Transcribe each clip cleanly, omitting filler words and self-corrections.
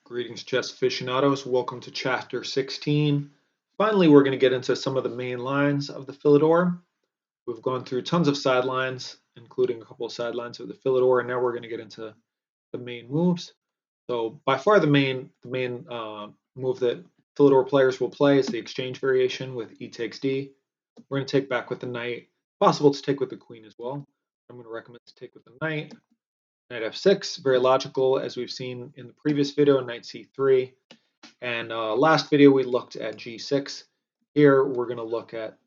Greetings, chess aficionados. Welcome to chapter 16. Finally, we're going to get into some of the main lines of the Phillidor. We've gone through tons of sidelines, including a couple of sidelines of the Phillidor, and now we're going to get into the main moves. So, by far, the main move that Phillidor players will play is the exchange variation with e takes d. We're going to take back with the knight. Possible to take with the queen as well. I'm going to recommend to take with the knight. Knight f6, very logical, as we've seen in the previous video, knight c3. And last video we looked at g6. Here we're going to look at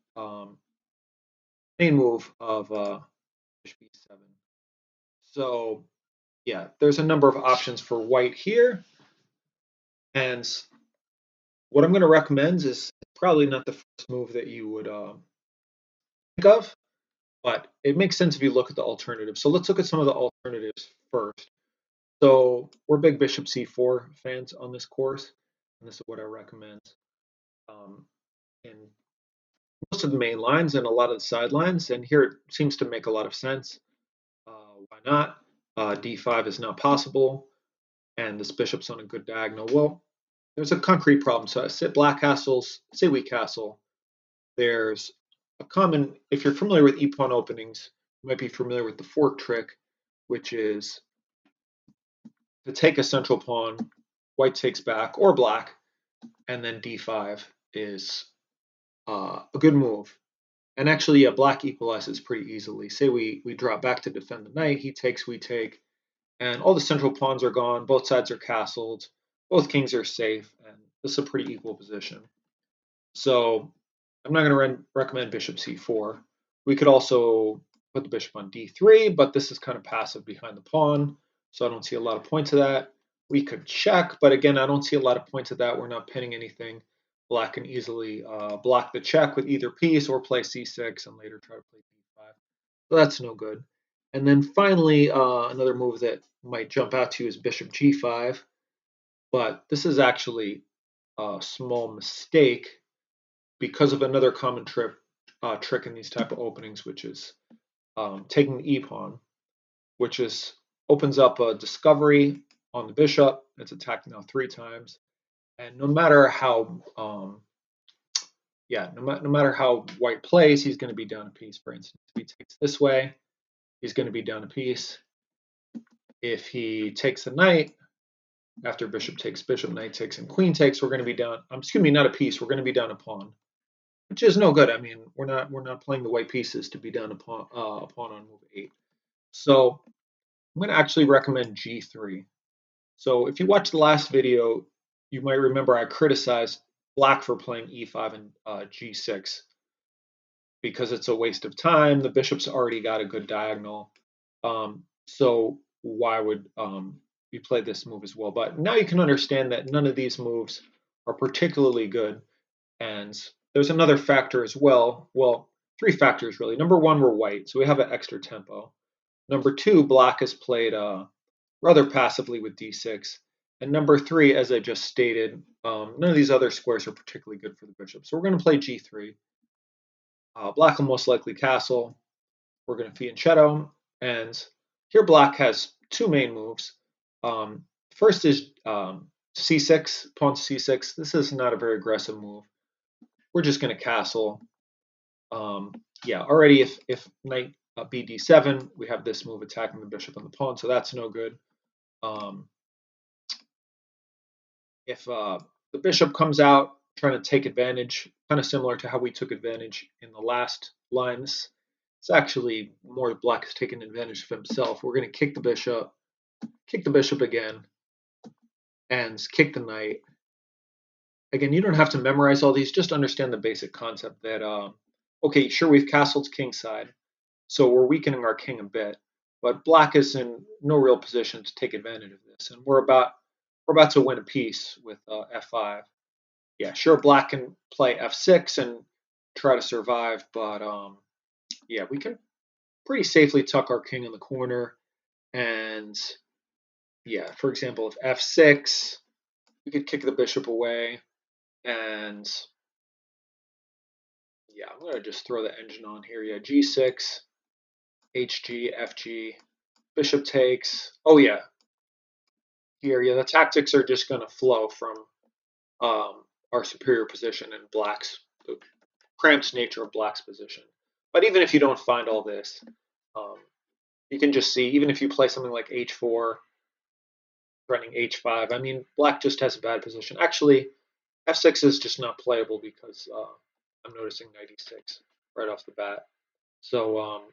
main move of bishop e7. So yeah, there's a number of options for white here. And what I'm going to recommend is probably not the first move that you would think of, but it makes sense if you look at the alternatives. So let's look at some of the alternatives first. So we're big bishop c4 fans on this course, and this is what I recommend in most of the main lines and a lot of the sidelines. And here it seems to make a lot of sense. Why not? d5 is not possible, and this bishop's on a good diagonal. Well, there's a concrete problem. So I sit black castles, say weak castle. There's a common, if you're familiar with e-pawn openings, you might be familiar with the fork trick, which is to take a central pawn, white takes back, or black, and then d5 is a good move. And actually, black equalizes pretty easily. Say we drop back to defend the knight, he takes, we take, and all the central pawns are gone, both sides are castled, both kings are safe, and this is a pretty equal position. So I'm not going to recommend bishop c4. We could also put the bishop on d3, but this is kind of passive behind the pawn, so I don't see a lot of points of that. We could check, but again, I don't see a lot of points of that. We're not pinning anything. Black can easily block the check with either piece or play c6 and later try to play d5. So that's no good. And then finally, another move that might jump out to you is bishop g5, but this is actually a small mistake because of another common trick in these type of openings, which is taking the e-pawn, which opens up a discovery on the bishop. It's attacked now 3 times, and no matter how no matter how white plays, he's going to be down a piece. For instance, if he takes this way, he's going to be down a piece. If he takes the knight, after bishop takes bishop, knight takes, and queen takes, we're going to be down. Excuse me, not a piece. We're going to be down a pawn, which is no good. I mean, we're not playing the white pieces to be down a pawn on move 8. So I'm going to actually recommend g3. So if you watched the last video, you might remember I criticized black for playing e5 and g6 because it's a waste of time. The bishop's already got a good diagonal. So why would you play this move as well? But now you can understand that none of these moves are particularly good. And there's another factor as well. Well, 3 factors really. Number 1, we're white, so we have an extra tempo. Number 2, black has played rather passively with d6. And number 3, as I just stated, none of these other squares are particularly good for the bishop. So we're going to play g3. Black will most likely castle. We're going to fianchetto. And here black has 2 main moves. First is c6, pawn to c6. This is not a very aggressive move. We're just going to castle. Already if knight bd7, we have this move attacking the bishop and the pawn, so that's no good. If the bishop comes out trying to take advantage, kind of similar to how we took advantage in the last lines, it's actually more black is taking advantage of himself. We're going to kick the bishop again, and kick the knight. Again, you don't have to memorize all these, just understand the basic concept that, okay, sure, we've castled kingside, so we're weakening our king a bit, but black is in no real position to take advantage of this, and we're about to win a piece with f5. Yeah, sure, black can play f6 and try to survive, but yeah, we can pretty safely tuck our king in the corner, and yeah, for example, if f6, we could kick the bishop away, and yeah, I'm going to just throw the engine on here. Yeah, g6, hg, fg, bishop takes. Oh yeah, here, yeah, the tactics are just going to flow from our superior position and black's the cramped nature of black's position. But even if you don't find all this, um, you can just see, even if you play something like h4, running h5, I mean, black just has a bad position. Actually, f6 is just not playable because I'm noticing knight e6 right off the bat. So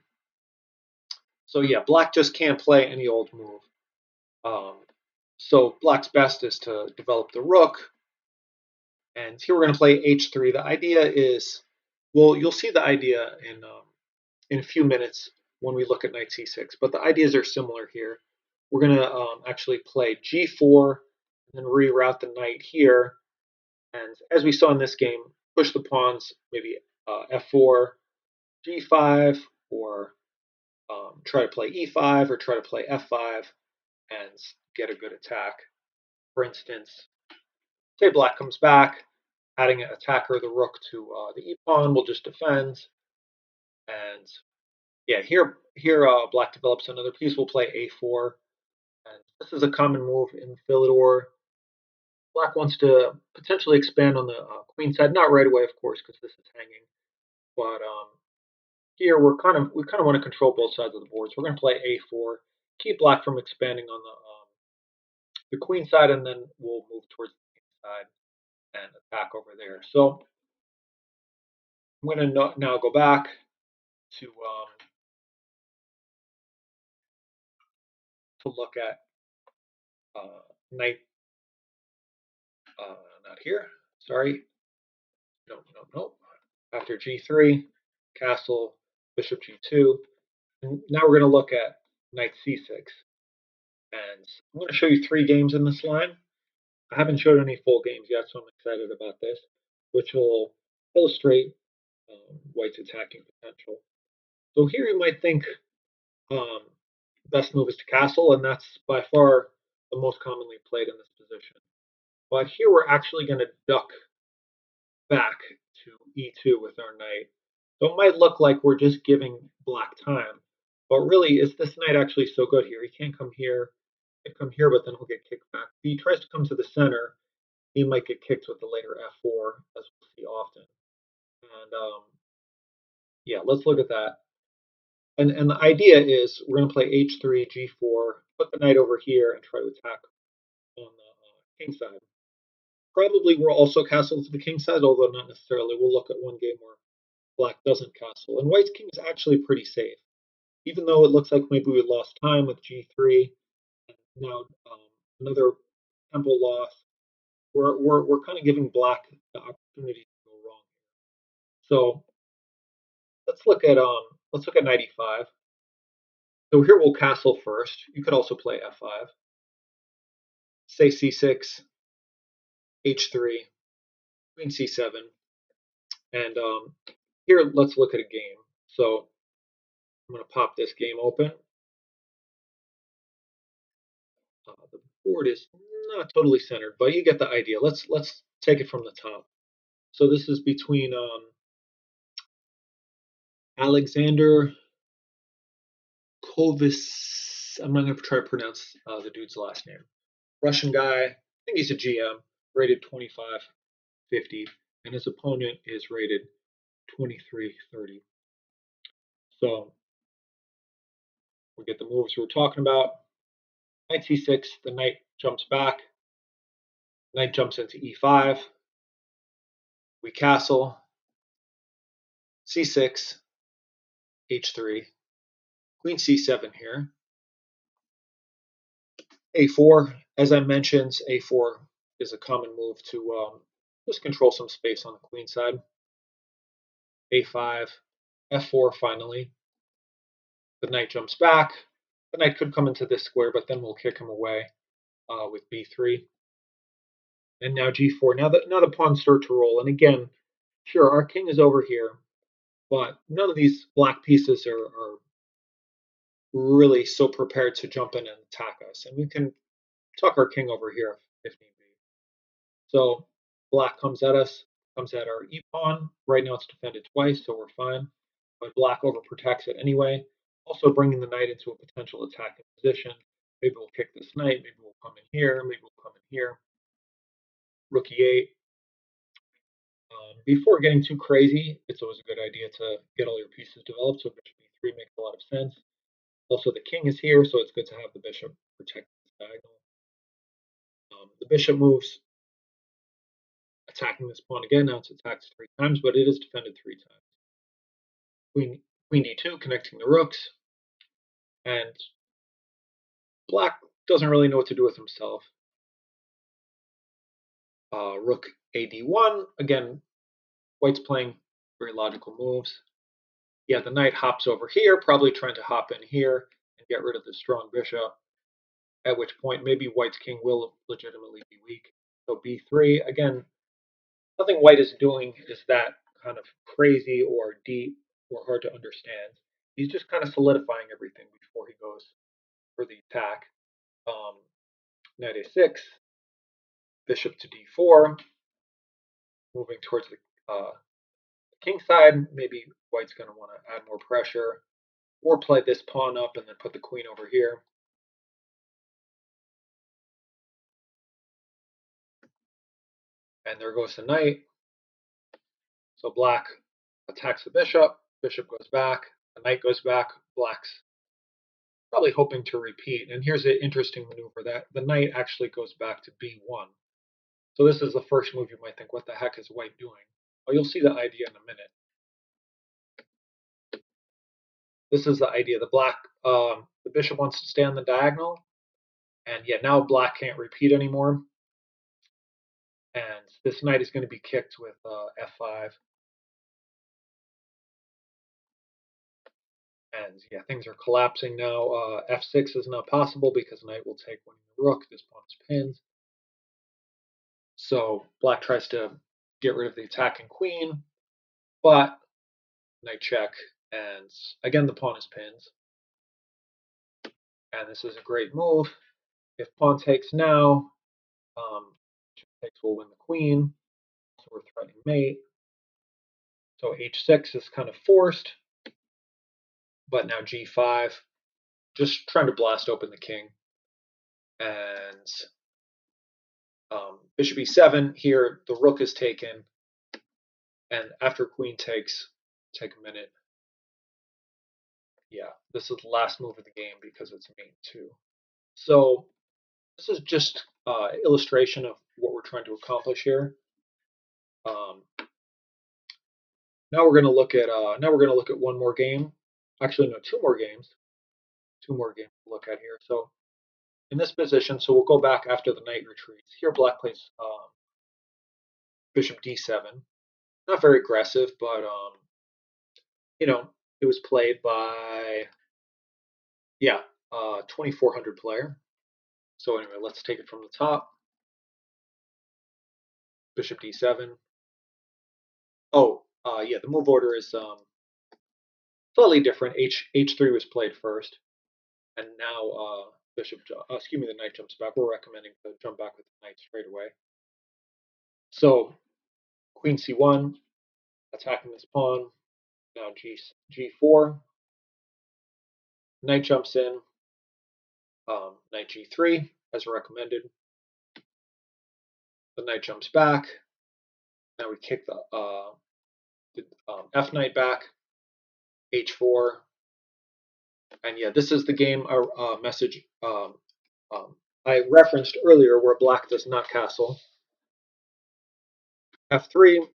yeah, black just can't play any old move. Um, so black's best is to develop the rook, and here we're going to play h3. The idea is, well, you'll see the idea in a few minutes when we look at knight c6, but the ideas are similar here. We're going to actually play g4 and then reroute the knight here, and as we saw in this game, push the pawns, maybe f4, g5, or try to play e5 or try to play f5 and get a good attack. For instance, say black comes back, adding an attacker, the rook, to the e pawn will just defend. And yeah, here black develops another piece. We'll play a4, and this is a common move in Phillidor. Black wants to potentially expand on the queen side, not right away, of course, because this is hanging. But here we kind of want to control both sides of the board. So we're going to play a4, keep black from expanding on the queen side, and then we'll move towards the king side and attack over there. So I'm going to now go back to look at knight, not here, sorry, no. After g3, castle, bishop g2, and now we're going to look at knight c6. And I'm going to show you 3 games in this line. I haven't showed any full games yet, so I'm excited about this, which will illustrate white's attacking potential. So here you might think um, best move is to castle, and that's by far the most commonly played in this position. But here we're actually going to duck back to e2 with our knight. So it might look like we're just giving black time, but really, is this knight actually so good here? He can't come here, he can come here, but then he'll get kicked back. If he tries to come to the center, he might get kicked with the later f4, as we'll see often. And yeah, let's look at that. And the idea is we're going to play h3, g4, put the knight over here, and try to attack on the king side. Probably we'll also castle to the king side, although not necessarily. We'll look at one game where black doesn't castle. And white's king is actually pretty safe. Even though it looks like maybe we lost time with g3, now another tempo loss, we're kind of giving black the opportunity to go wrong. So let's look at knight e5. So here we'll castle first. You could also play f5. Say c6, h3, queen c7, and here let's look at a game. So I'm going to pop this game open. The board is not totally centered, but you get the idea. Let's take it from the top. So this is between Alexander Kovis. I'm not going to try to pronounce the dude's last name. Russian guy. I think he's a GM, rated 2550, and his opponent is rated 2330. So we get the moves we were talking about. Knight c6, the knight jumps back. Knight jumps into e5. We castle. c6, h3, queen c7 here. a4, as I mentioned, a4 is a common move to just control some space on the queen side. a5, f4 finally. The knight jumps back. The knight could come into this square, but then we'll kick him away with b3. And now g4. Now the pawns start to roll. And again, sure, our king is over here, but none of these black pieces are really so prepared to jump in and attack us. And we can tuck our king over here if need be. So black comes at us, comes at our e pawn. Right now it's defended twice, so we're fine. But black overprotects it anyway, also bringing the knight into a potential attacking position. Maybe we'll kick this knight, maybe we'll come in here, maybe we'll come in here. Rook e8. Before getting too crazy, it's always a good idea to get all your pieces developed, so bishop e3 makes a lot of sense. Also, the king is here, so it's good to have the bishop protect this diagonal. The bishop moves, attacking this pawn again. Now it's attacked 3 times, but it is defended 3 times. Queen d2, connecting the rooks. And black doesn't really know what to do with himself. Rook ad1. Again, white's playing very logical moves. Yeah, the knight hops over here, probably trying to hop in here and get rid of the strong bishop, at which point maybe white's king will legitimately be weak. So b3, again, nothing white is doing is that kind of crazy or deep or hard to understand. He's just kind of solidifying everything before he goes for the attack. Knight a6, bishop to d4, moving towards the king side. Maybe white's going to want to add more pressure or play this pawn up and then put the queen over here. And there goes the knight. So black attacks the bishop, bishop goes back, the knight goes back, black's probably hoping to repeat. And here's an interesting maneuver that the knight actually goes back to b1. So this is the first move you might think, what the heck is white doing? Well, you'll see the idea in a minute. This is the idea. The bishop wants to stay on the diagonal, and yeah, now black can't repeat anymore. And this knight is going to be kicked with f5. And yeah, things are collapsing now. F6 is not possible because knight will take winning the rook. This pawn is pinned. So black tries to get rid of the attacking queen, but knight check, and again the pawn is pinned. And this is a great move. If pawn takes now, takes will win the queen. So we're threatening mate. So h6 is kind of forced, but now g5, just trying to blast open the king. And bishop e7, here the rook is taken, and after queen takes, take a minute. Yeah, this is the last move of the game because it's mate 2. So this is just illustration of what we're trying to accomplish here. Now we're going to look at one more game. Actually, no, two more games. Two more games to look at here. So in this position, so we'll go back after the knight retreats. Here, black plays bishop d7. Not very aggressive, but it was played by 2400 player. So anyway, let's take it from the top. Bishop d7. Oh, yeah, the move order is slightly different. H3 was played first, and now the knight jumps back. We're recommending to jump back with the knight straight away. So queen c1, attacking this pawn. Now g4. Knight jumps in. Knight g3, as recommended. The knight jumps back. Now we kick the f knight back. H4. And yeah, this is the game message I referenced earlier where black does not castle. F6,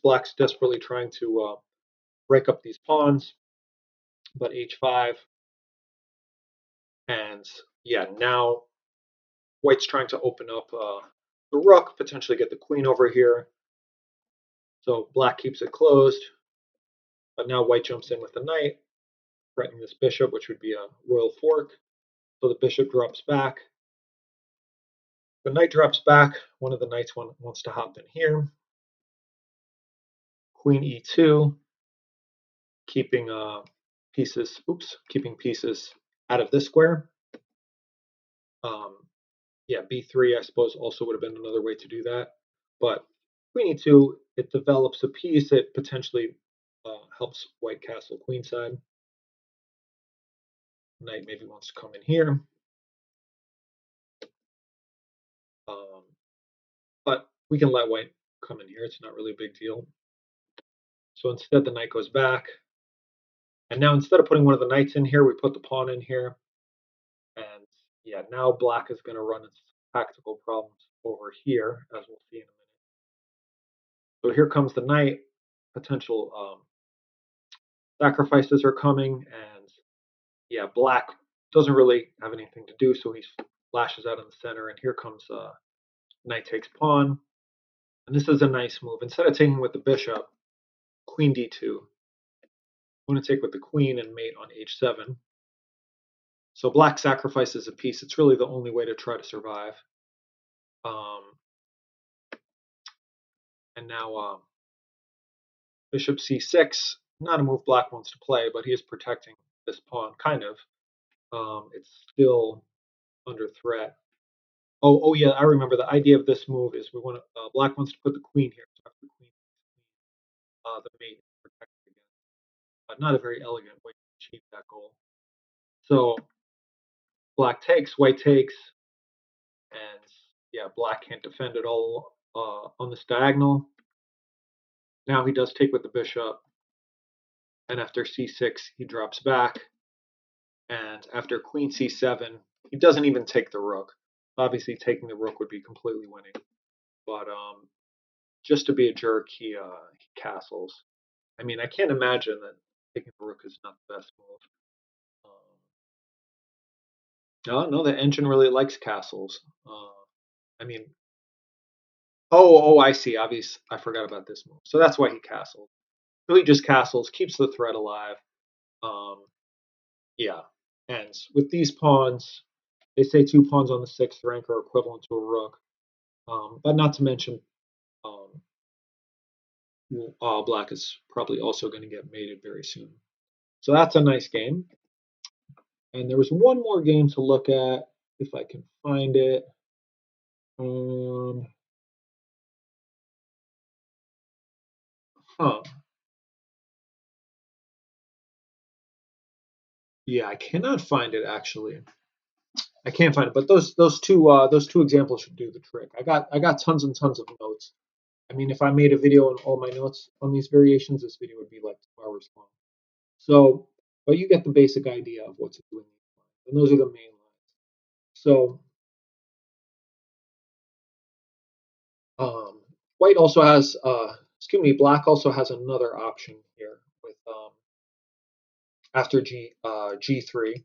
black's desperately trying to break up these pawns, but h5. And yeah, now white's trying to open up the rook, potentially get the queen over here. So black keeps it closed, but now white jumps in with the knight, threatening this bishop, which would be a royal fork. So the bishop drops back. The knight drops back. One of the knights wants to hop in here. Queen e2, keeping keeping pieces out of this square. Yeah, b3 I suppose also would have been another way to do that. But queen e2, it develops a piece. It potentially helps white castle queenside. Knight maybe wants to come in here. But we can let white come in here. It's not really a big deal. So instead, the knight goes back. And now instead of putting one of the knights in here, we put the pawn in here. And yeah, now black is going to run its tactical problems over here, as we'll see in a minute. So here comes the knight. Potential sacrifices are coming. And yeah, black doesn't really have anything to do, so he flashes out in the center. And here comes knight takes pawn. And this is a nice move. Instead of taking with the bishop, queen d2. I'm going to take with the queen and mate on h7. So black sacrifices a piece. It's really the only way to try to survive. And now bishop c6, not a move black wants to play, but he is protecting this pawn, kind of. It's still under threat. Oh yeah, I remember the idea of this move is we want to, black wants to put the queen here. So after the queen, the mate is protected again. But not a very elegant way to achieve that goal. So black takes, white takes, and yeah, black can't defend at all on this diagonal. Now he does take with the bishop, and after c6 he drops back, and after queen c7 he doesn't even take the rook. Obviously taking the rook would be completely winning, but just to be a jerk, he castles. I mean, I can't imagine that taking the rook is not the best move. No, the engine really likes castles. I mean, I see. Obviously, I forgot about this move. So that's why he castled. So he just castles, keeps the threat alive. Um, yeah, and with these pawns, they say 2 pawns on the 6th rank are equivalent to a rook. But not to mention, um, black is probably also going to get mated very soon. So that's a nice game. And there was one more game to look at, if I can find it. Huh. Yeah, I cannot find it actually. I can't find it, but those two examples should do the trick. I got tons and tons of notes. I mean, if I made a video on all my notes on these variations, this video would be like 2 hours long. So, but you get the basic idea of what to do in these lines, and those are the main lines. So, um, white also has, black also has another option here with after G3.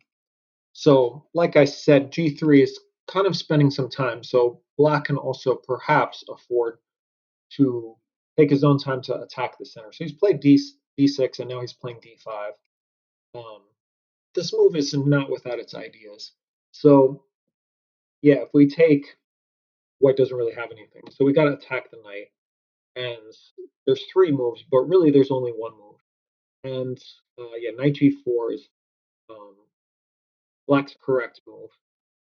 So, like I said, G3 is kind of spending some time. So, black can also perhaps afford to take his own time to attack the center. So, he's played D6 and now he's playing D5. Um, this move is not without its ideas. So, yeah, if we take, white doesn't really have anything. So, we got to attack the knight. And there's 3 moves, but really there's only 1 move. And yeah, knight G4 is um, black's correct move.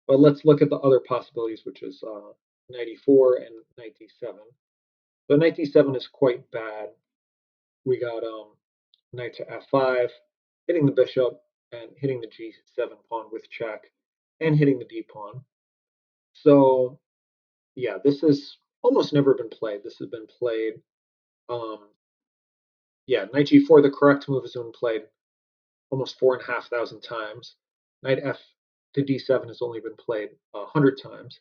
But let's look at the other possibilities, which is knight e4 and knight d7. So knight d7 is quite bad. We got knight to f5, hitting the bishop and hitting the g7 pawn with check, and hitting the d pawn. So yeah, this has almost never been played. This has been played. Yeah, knight g4, the correct move, has been played almost 4,500 times. Knight f to d7 has only been played 100 times.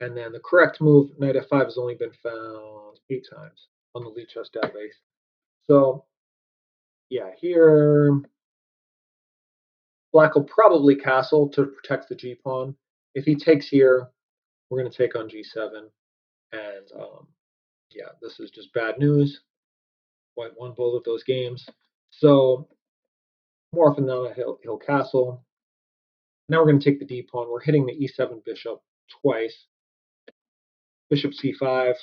And then the correct move, knight f5, has only been found 8 times on the Lichess database. So yeah, here black will probably castle to protect the g pawn. If he takes here, we're going to take on g7. And yeah, this is just bad news. White won both of those games. So more often than not, he'll castle. Now we're going to take the d pawn. We're hitting the e7 bishop twice. Bishop c5,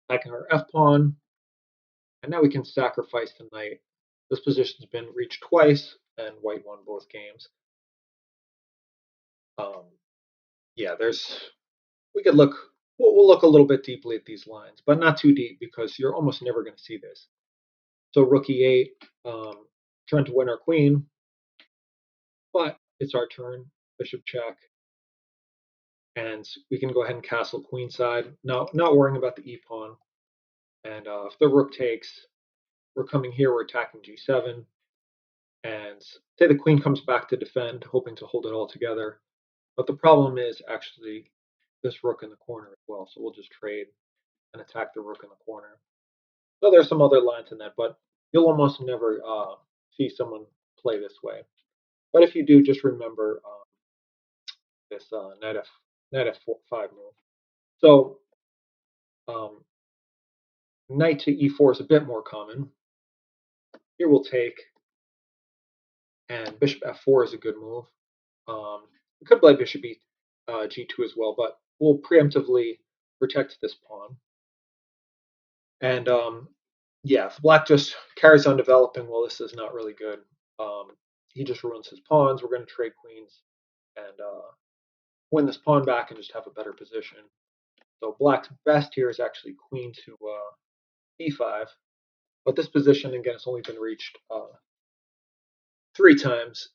attacking our f pawn. And now we can sacrifice the knight. This position's been reached twice, and white won both games. Yeah, we could look. We'll look a little bit deeply at these lines, but not too deep because you're almost never going to see this. So rook e8, trying to win our queen. But it's our turn. Bishop check, and we can go ahead and castle queenside. Now, not worrying about the e pawn. And if the rook takes, we're coming here. We're attacking g7, and say the queen comes back to defend, hoping to hold it all together. But the problem is actually this rook in the corner as well. So we'll just trade and attack the rook in the corner. So there's some other lines in that, but you'll almost never see someone play this way. But if you do, just remember this knight f5 move. So um, knight to e4 is a bit more common. Here we'll take, and bishop f4 is a good move. We could play bishop g2 as well, but we'll preemptively protect this pawn. And yeah, if black just carries on developing, well, this is not really good. He just ruins his pawns. We're going to trade queens and win this pawn back and just have a better position. So black's best here is actually queen to e5, but this position again has only been reached 3 times.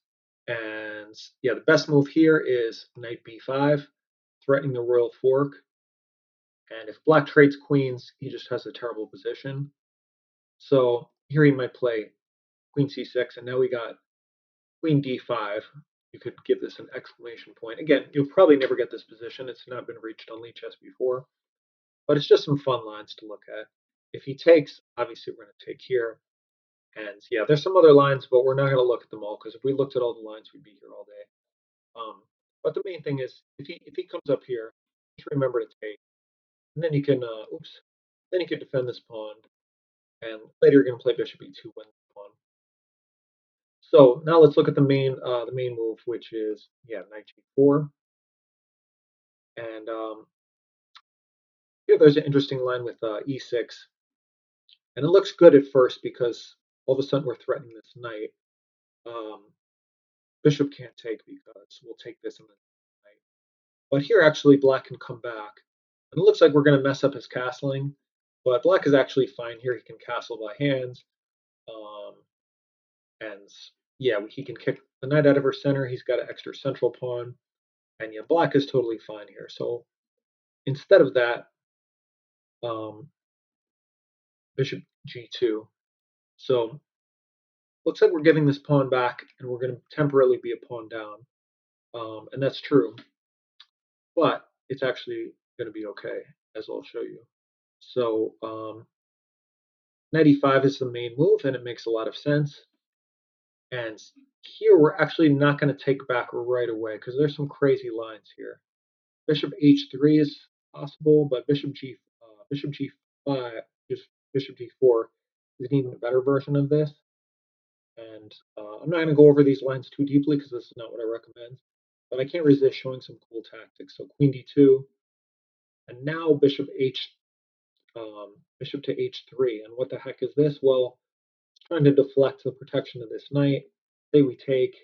And yeah, the best move here is knight b5, threatening the royal fork. And if black trades queens, he just has a terrible position. So here he might play queen c6, and now we got queen d5. You could give this an exclamation point. Again, you'll probably never get this position. It's not been reached on lichess before, but it's just some fun lines to look at. If he takes, obviously we're going to take here. And yeah, there's some other lines, but we're not going to look at them all because if we looked at all the lines, we'd be here all day. But the main thing is, if he comes up here, just remember to take, and then you can then you can defend this pawn, and later you're going to play bishop e2 win the pawn. So now let's look at the main move, which is knight g4, and here there's an interesting line with e6, and it looks good at first because all of a sudden we're threatening this knight. Um, Bishop can't take because we'll take this and then knight. But here actually black can come back, and it looks like we're going to mess up his castling, but black is actually fine here. He can castle by hands, um, and yeah, he can kick the knight out of her center. He's got an extra central pawn. And yeah, black is totally fine here. So instead of that, um, bishop g2. So looks like we're giving this pawn back, and we're going to temporarily be a pawn down. And that's true, but it's actually going to be okay, as I'll show you. So knight e5 is the main move, and it makes a lot of sense. And here we're actually not going to take back right away because there's some crazy lines here. Bishop h3 is possible, but bishop g5, just bishop d4 is an even better version of this. And I'm not going to go over these lines too deeply because this is not what I recommend. But I can't resist showing some cool tactics. So queen d2, and now bishop to h3. And what the heck is this? Well, it's trying to deflect the protection of this knight. Say we take,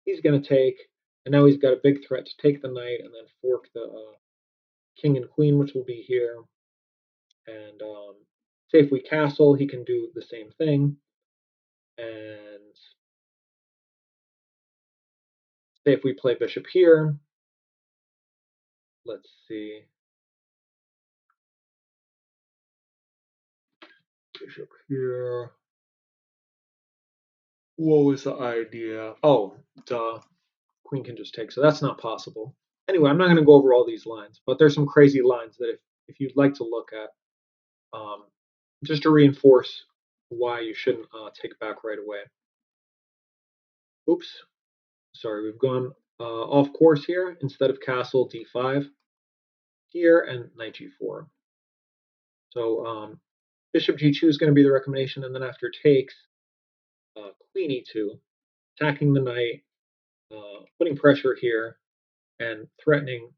he's going to take, and now he's got a big threat to take the knight and then fork the king and queen, which will be here. And say if we castle, he can do the same thing. And say if we play bishop here, let's see, bishop here. What was the idea? Oh, duh. Queen can just take, so that's not possible. Anyway, I'm not going to go over all these lines, but there's some crazy lines that if you'd like to look at, just to reinforce why you shouldn't take back right away. Oops, sorry, we've gone off course here. Instead of castle, d5 here, and knight g4. So bishop g2 is going to be the recommendation, and then after takes, queen e2, attacking the knight, putting pressure here, and threatening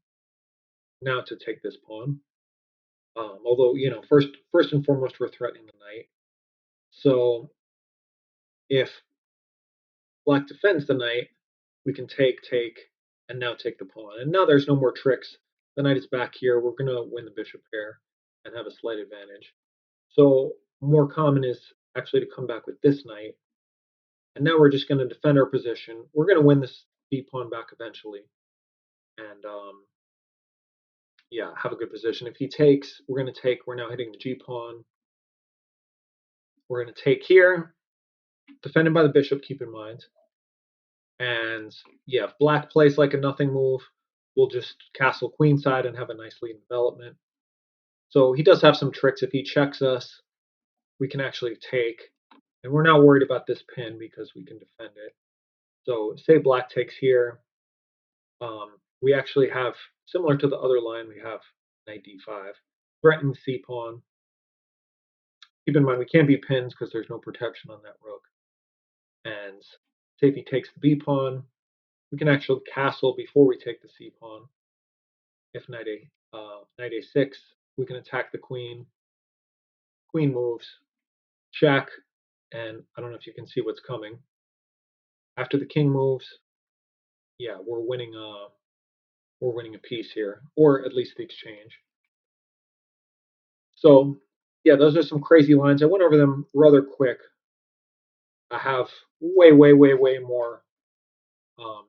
now to take this pawn. Although first and foremost, we're threatening the knight. So if black defends the knight, we can take, and now take the pawn. And now there's no more tricks. The knight is back here. We're going to win the bishop pair and have a slight advantage. So more common is actually to come back with this knight And now we're just going to defend our position. We're going to win this b pawn back eventually, and yeah, have a good position. If he takes, we're going to take. We're now hitting the g pawn. We're going to take here, defended by the bishop. Keep in mind, and yeah, if black plays like a nothing move, we'll just castle queenside and have a nice lead development. So he does have some tricks. If he checks us, we can actually take, and we're not worried about this pin because we can defend it. So say black takes here, we actually have, similar to the other line, we have knight d5, threatening the c pawn. Keep in mind we can't be pins because there's no protection on that rook. And say if he takes the b pawn, we can actually castle before we take the c pawn. If knight a6, we can attack the queen. Queen moves, check, and I don't know if you can see what's coming. After the king moves, yeah, we're winning a piece here, or at least the exchange. So yeah, those are some crazy lines. I went over them rather quick. I have um,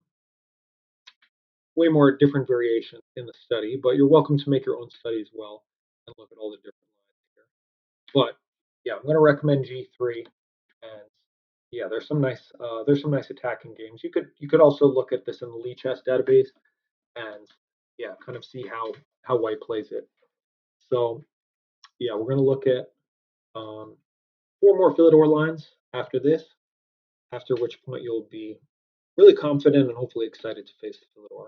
way more different variations in the study, but you're welcome to make your own study as well and look at all the different lines here. But yeah, I'm going to recommend G3, and yeah, there's some nice attacking games. You could also look at this in the Lichess database and yeah, kind of see how white plays it. So yeah, we're going to look at um, 4 more Phillidor lines after this, after which point you'll be really confident and hopefully excited to face the Phillidor.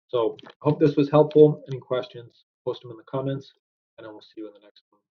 So I hope this was helpful. Any questions, post them in the comments, and I will see you in the next one.